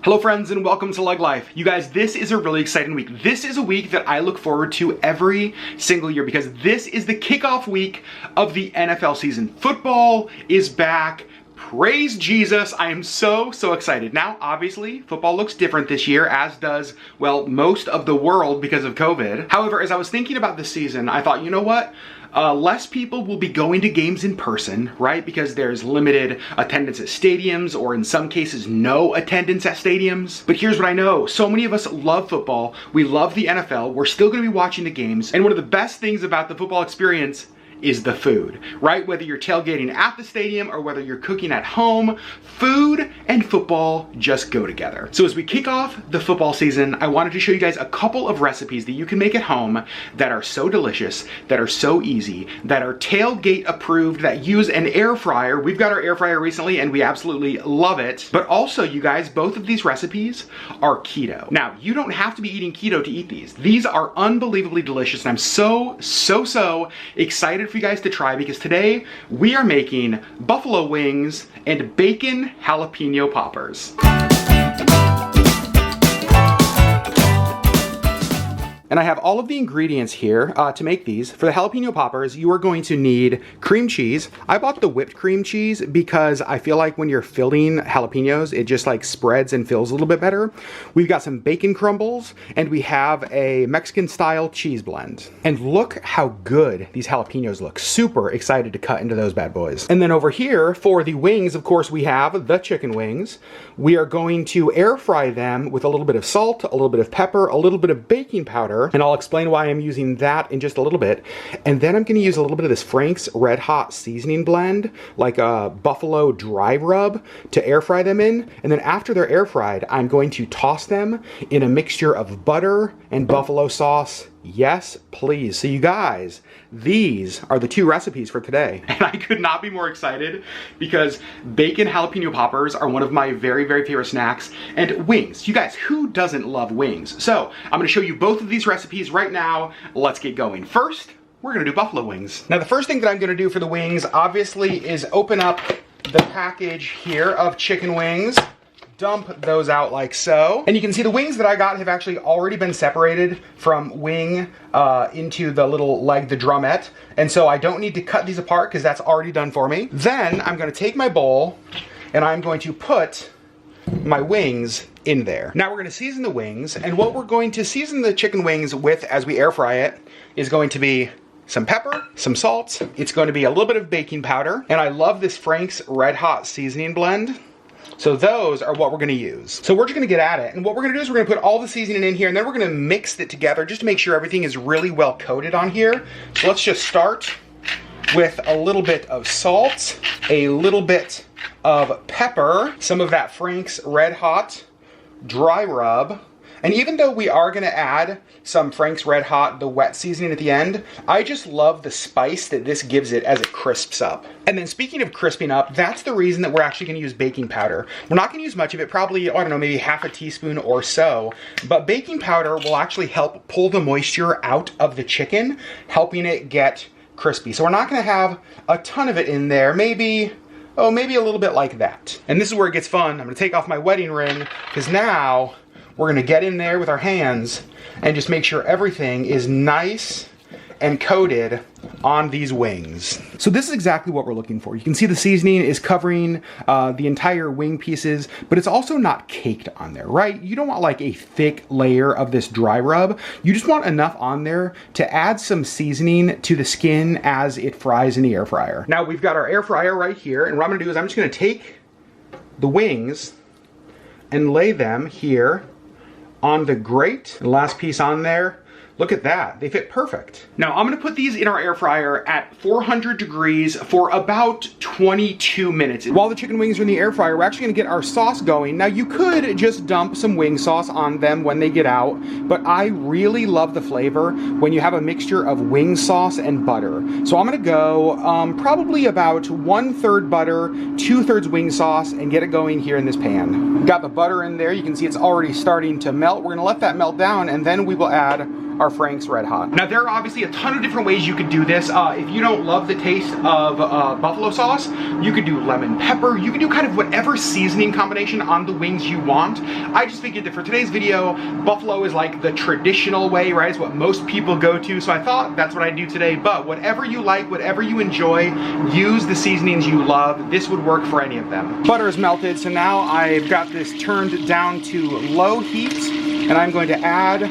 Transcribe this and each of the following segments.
Hello friends and welcome to LeggLife. You guys, this is a really exciting week. This is a week that I look forward to every single year because this is the kickoff week of the NFL season. Football is back. Praise Jesus. I am so excited. Now, obviously, football looks different this year, as does, well, most of the world because of COVID. However, as I was thinking about this season, I thought, you know what? Less people will be going to games in person, right? Because there's limited attendance at stadiums, or in some cases, no attendance at stadiums. But here's what I know. So many of us love football. We love the NFL. We're still going to be watching the games. And one of the best things about the football experience is the food, right? Whether you're tailgating at the stadium or whether you're cooking at home, food and football just go together. So as we kick off the football season, I wanted to show you guys a couple of recipes that you can make at home that are so delicious, that are so easy, that are Tailgate approved, that use an air fryer. We've got our air fryer recently and we absolutely love it. But also, you guys, both of these recipes are keto. Now, you don't have to be eating keto to eat these. These are unbelievably delicious and I'm so excited for you guys to try because today we are making buffalo wings and bacon jalapeno poppers. And I have all of the ingredients here to make these. For the jalapeno poppers, you are going to need cream cheese. I bought the whipped cream cheese because I feel like when you're filling jalapenos, it just like spreads and fills a little bit better. We've got some bacon crumbles and we have a Mexican style cheese blend. And look how good these jalapenos look. Super excited to cut into those bad boys. And then over here for the wings, of course, we have the chicken wings. We are going to air fry them with a little bit of salt, a little bit of pepper, a little bit of baking powder, and I'll explain why I'm using that in just a little bit. And then I'm going to use a little bit of this Frank's Red Hot seasoning blend, like a buffalo dry rub, to air fry them in. And then after they're air fried, I'm going to toss them in a mixture of butter and buffalo sauce. Yes, please. So you guys, these are the two recipes for today. And I could not be more excited because bacon jalapeno poppers are one of my very favorite snacks. And wings. You guys, who doesn't love wings? So I'm going to show you both of these recipes right now. Let's get going. First, we're going to do buffalo wings. Now, the first thing that I'm going to do for the wings, obviously, is open up the package here of chicken wings. Dump those out like so. And you can see the wings that I got have actually already been separated from wing into the little leg, the drumette. And so I don't need to cut these apart because that's already done for me. Then I'm going to take my bowl and I'm going to put my wings in there. Now we're going to season the wings, and what we're going to season the chicken wings with as we air fry it is going to be some pepper, some salt. It's going to be a little bit of baking powder, and I love this Frank's Red Hot seasoning blend. So those are what we're going to use. So we're just going to get at it. And what we're going to do is we're going to put all the seasoning in here and then we're going to mix it together just to make sure everything is really well coated on here. So let's just start with a little bit of salt, a little bit of pepper, some of that Frank's Red Hot dry rub. And even though we are going to add some Frank's Red Hot, the wet seasoning at the end, I just love the spice that this gives it as it crisps up. And then speaking of crisping up, that's the reason that we're actually going to use baking powder. We're not going to use much of it, probably, I don't know, maybe half a teaspoon or so. But baking powder will actually help pull the moisture out of the chicken, helping it get crispy. So we're not going to have a ton of it in there, maybe a little bit like that. And this is where it gets fun. I'm going to take off my wedding ring because now we're going to get in there with our hands and just make sure everything is nice and coated on these wings. So this is exactly what we're looking for. You can see the seasoning is covering the entire wing pieces, but it's also not caked on there, right? You don't want like a thick layer of this dry rub. You just want enough on there to add some seasoning to the skin as it fries in the air fryer. Now we've got our air fryer right here, and what I'm going to do is I'm just going to take the wings and lay them here on the grate. The last piece on there. Look at that, they fit perfect. Now I'm gonna put these in our air fryer at 400 degrees for about 22 minutes. While the chicken wings are in the air fryer, we're actually gonna get our sauce going. Now you could just dump some wing sauce on them when they get out, but I really love the flavor when you have a mixture of wing sauce and butter. So I'm gonna go probably about 1/3 butter, 2/3 wing sauce, and get it going here in this pan. Got the butter in there, you can see it's already starting to melt. We're gonna let that melt down, and then we will add are Frank's Red Hot. Now there are obviously a ton of different ways you could do this. If you don't love the taste of buffalo sauce, you could do lemon pepper. You can do kind of whatever seasoning combination on the wings you want. I just figured that for today's video, buffalo is like the traditional way, right? It's what most people go to. So I thought that's what I'd do today. But whatever you like, whatever you enjoy, use the seasonings you love. This would work for any of them. Butter is melted, so now I've got this turned down to low heat, and I'm going to add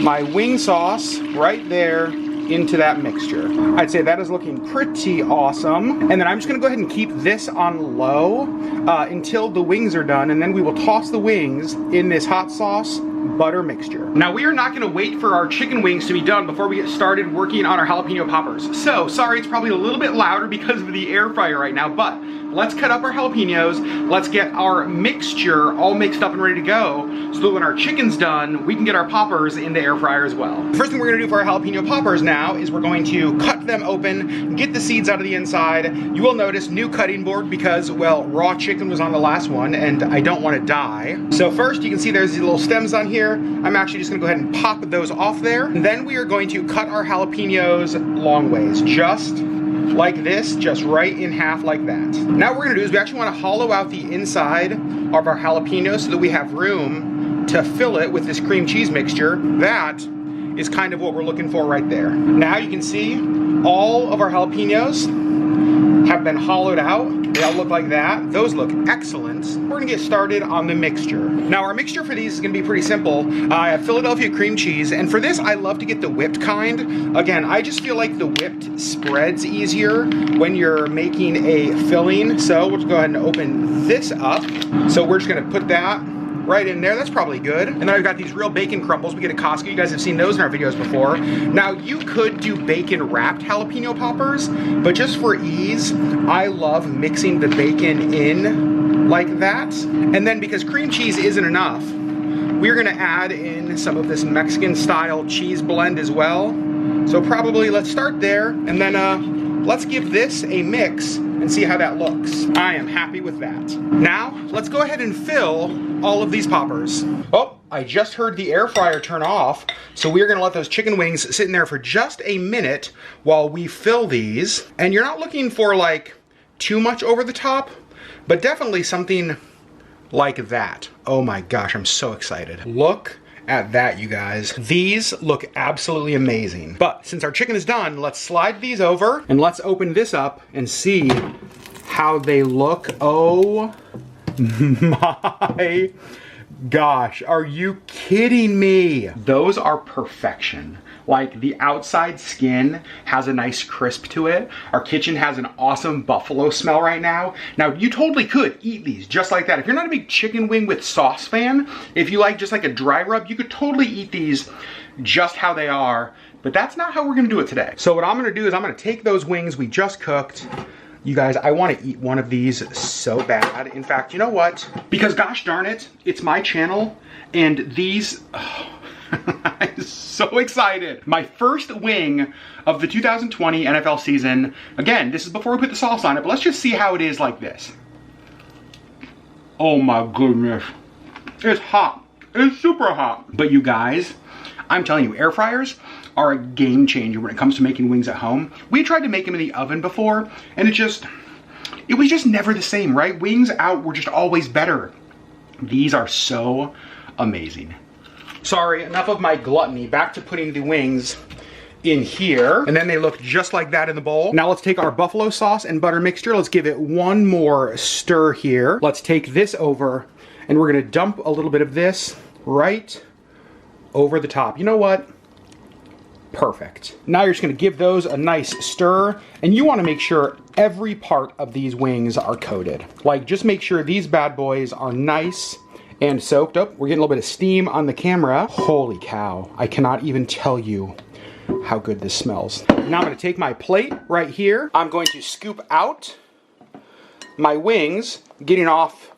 my wing sauce right there into that mixture. I'd say that is looking pretty awesome. And then I'm just gonna go ahead and keep this on low until the wings are done, and then we will toss the wings in this hot sauce butter mixture. Now we are not gonna wait for our chicken wings to be done before we get started working on our jalapeno poppers. So sorry, it's probably a little bit louder because of the air fryer right now, but let's cut up our jalapenos. Let's get our mixture all mixed up and ready to go so that when our chicken's done, we can get our poppers in the air fryer as well. The first thing we're gonna do for our jalapeno poppers now is we're going to cut them open, get the seeds out of the inside. You will notice new cutting board because, well, raw chicken was on the last one and I don't want to die. So first you can see there's these little stems on here. I'm actually just gonna go ahead and pop those off there. And then we are going to cut our jalapenos long ways, just like this, just right in half like that. Now what we're gonna do is we actually wanna hollow out the inside of our jalapenos so that we have room to fill it with this cream cheese mixture. That is kind of what we're looking for right there. Now you can see all of our jalapenos have been hollowed out. They all look like that. Those look excellent. We're gonna get started on the mixture. Now our mixture for these is gonna be pretty simple. I have Philadelphia cream cheese, and for this I love to get the whipped kind. Again, I just feel like the whipped spreads easier when you're making a filling. So we'll just go ahead and open this up. So we're just gonna put that right in there. That's probably good. And then I've got these real bacon crumbles we get at Costco. You guys have seen those in our videos before. Now you could do bacon wrapped jalapeno poppers, but just for ease, I love mixing the bacon in like that. And then because cream cheese isn't enough, we're gonna add in some of this Mexican style cheese blend as well. So probably let's start there, and then let's give this a mix and see how that looks. I am happy with that. Now, let's go ahead and fill all of these poppers. Oh, I just heard the air fryer turn off, so we're gonna let those chicken wings sit in there for just a minute while we fill these. And you're not looking for like too much over the top, but definitely something like that. Oh my gosh, I'm so excited. Look at that, you guys. These look absolutely amazing. But since our chicken is done, let's slide these over and let's open this up and see how they look. Oh my gosh, are you kidding me? Those are perfection. Like the outside skin has a nice crisp to it. Our kitchen has an awesome buffalo smell right now. Now you totally could eat these just like that. If you're not a big chicken wing with sauce fan, if you like just like a dry rub, you could totally eat these just how they are, but that's not how we're gonna do it today. So what I'm gonna do is I'm gonna take those wings we just cooked. You guys, I want to eat one of these so bad. In fact, you know what? Because gosh darn it, it's my channel, and these, oh, I'm so excited. My first wing of the 2020 NFL season. Again, this is before we put the sauce on it, but let's just see how it is like this. Oh my goodness. It's hot. It's super hot. But you guys, I'm telling you, air fryers are a game changer when it comes to making wings at home. We tried to make them in the oven before, and it was just never the same, right? Wings out were just always better. These are so amazing. Sorry, enough of my gluttony. Back to putting the wings in here. And then they look just like that in the bowl. Now let's take our buffalo sauce and butter mixture. Let's give it one more stir here. Let's take this over, and we're gonna dump a little bit of this right over the top. You know what? Perfect. Now you're just gonna give those a nice stir, and you wanna make sure every part of these wings are coated. Like, just make sure these bad boys are nice and soaked up. We're getting a little bit of steam on the camera. Holy cow, I cannot even tell you how good this smells. Now I'm gonna take my plate right here. I'm going to scoop out my wings, getting off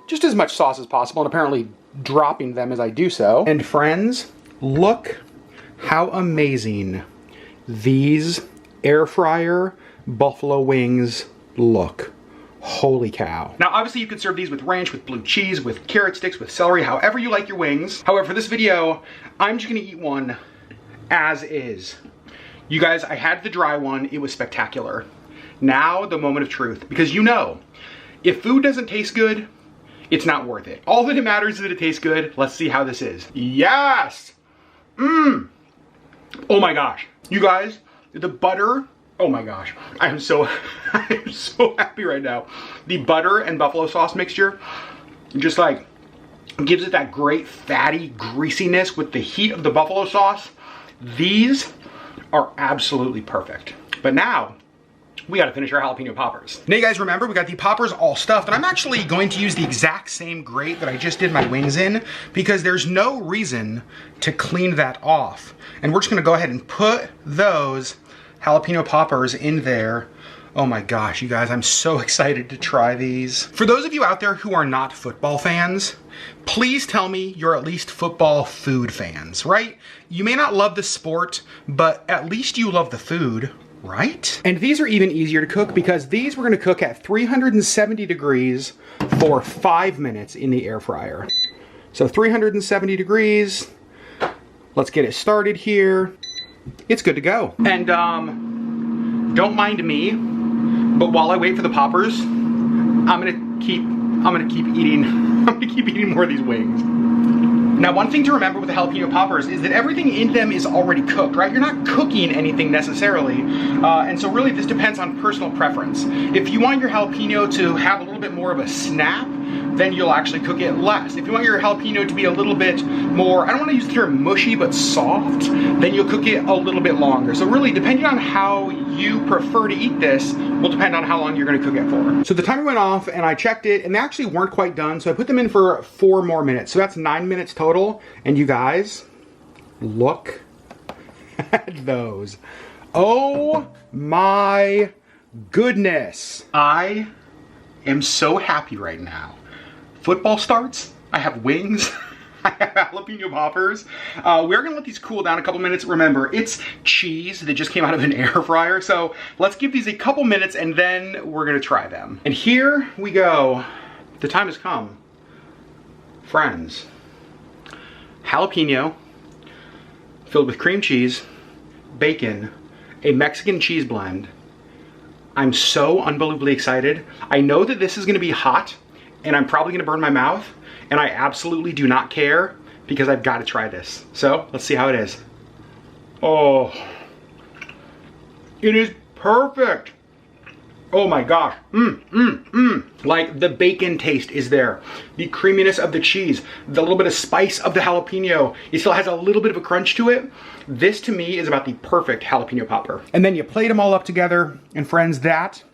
just as much sauce as possible, and apparently dropping them as I do so. And friends, look how amazing these air fryer buffalo wings look. Holy cow. Now obviously you could serve these with ranch, with blue cheese, with carrot sticks, with celery, however you like your wings. However, for this video, I'm just gonna eat one as is. You guys, I had the dry one, it was spectacular. Now, the moment of truth, because you know, if food doesn't taste good, it's not worth it. All that it matters is that it tastes good. Let's see how this is. Yes! Mmm! Oh my gosh. You guys, the butter, oh my gosh. I am so happy right now. The butter and buffalo sauce mixture just like gives it that great fatty greasiness with the heat of the buffalo sauce. These are absolutely perfect. But now, we gotta finish our jalapeno poppers. Now you guys remember, we got the poppers all stuffed, and I'm actually going to use the exact same grate that I just did my wings in, because there's no reason to clean that off. And we're just gonna go ahead and put those jalapeno poppers in there. Oh my gosh, you guys, I'm so excited to try these. For those of you out there who are not football fans, please tell me you're at least football food fans, right? You may not love the sport, but at least you love the food, right? And these are even easier to cook because these we're gonna cook at 370 degrees for 5 minutes in the air fryer. So 370 degrees, let's get it started here. It's good to go. And don't mind me, but while I wait for the poppers, I'm gonna keep eating more of these wings. Now, one thing to remember with the jalapeno poppers is that everything in them is already cooked, right? You're not cooking anything necessarily. And so really this depends on personal preference. If you want your jalapeno to have a little bit more of a snap, then you'll actually cook it less. If you want your jalapeno to be a little bit more, I don't want to use the term mushy, but soft, then you'll cook it a little bit longer. So really, depending on how you prefer to eat this, will depend on how long you're gonna cook it for. So the timer went off and I checked it and they actually weren't quite done. So I put them in for 4 more minutes. So that's 9 minutes total. And you guys, look at those. Oh my goodness. I am so happy right now. Football starts, I have wings, I have jalapeno poppers. We're gonna let these cool down a couple minutes. Remember, it's cheese that just came out of an air fryer, so let's give these a couple minutes and then we're gonna try them. And here we go. The time has come. Friends, jalapeno filled with cream cheese, bacon, a Mexican cheese blend. I'm so unbelievably excited. I know that this is gonna be hot, and I'm probably gonna burn my mouth, and I absolutely do not care because I've gotta try this. So let's see how it is. Oh, it is perfect. Oh my gosh, Like the bacon taste is there. The creaminess of the cheese, the little bit of spice of the jalapeno. It still has a little bit of a crunch to it. This to me is about the perfect jalapeno popper. And then you plate them all up together, and friends, that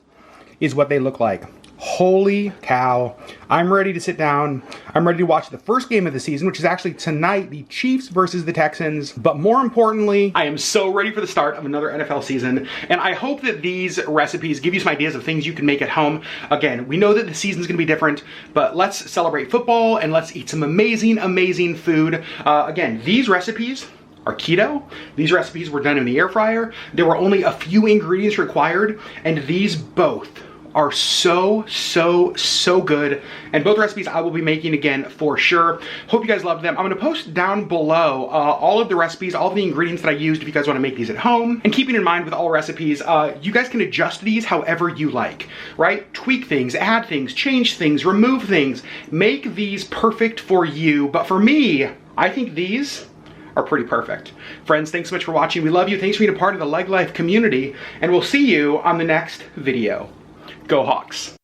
is what they look like. Holy cow. I'm ready to sit down. I'm ready to watch the first game of the season, which is actually tonight, the Chiefs versus the Texans. But more importantly, I am so ready for the start of another NFL season. And I hope that these recipes give you some ideas of things you can make at home. Again, we know that the season's gonna be different, but let's celebrate football and let's eat some amazing, amazing food. Again, these recipes are keto. These recipes were done in the air fryer. There were only a few ingredients required, and these both are so good, and both recipes I will be making again for sure. Hope you guys loved them. I'm gonna post down below all of the recipes, all of the ingredients that I used if you guys wanna make these at home. And keeping in mind with all recipes, you guys can adjust these however you like, right? Tweak things, add things, change things, remove things. Make these perfect for you, but for me, I think these are pretty perfect. Friends, thanks so much for watching. We love you. Thanks for being a part of the LeggLife community, and we'll see you on the next video. Go Hawks.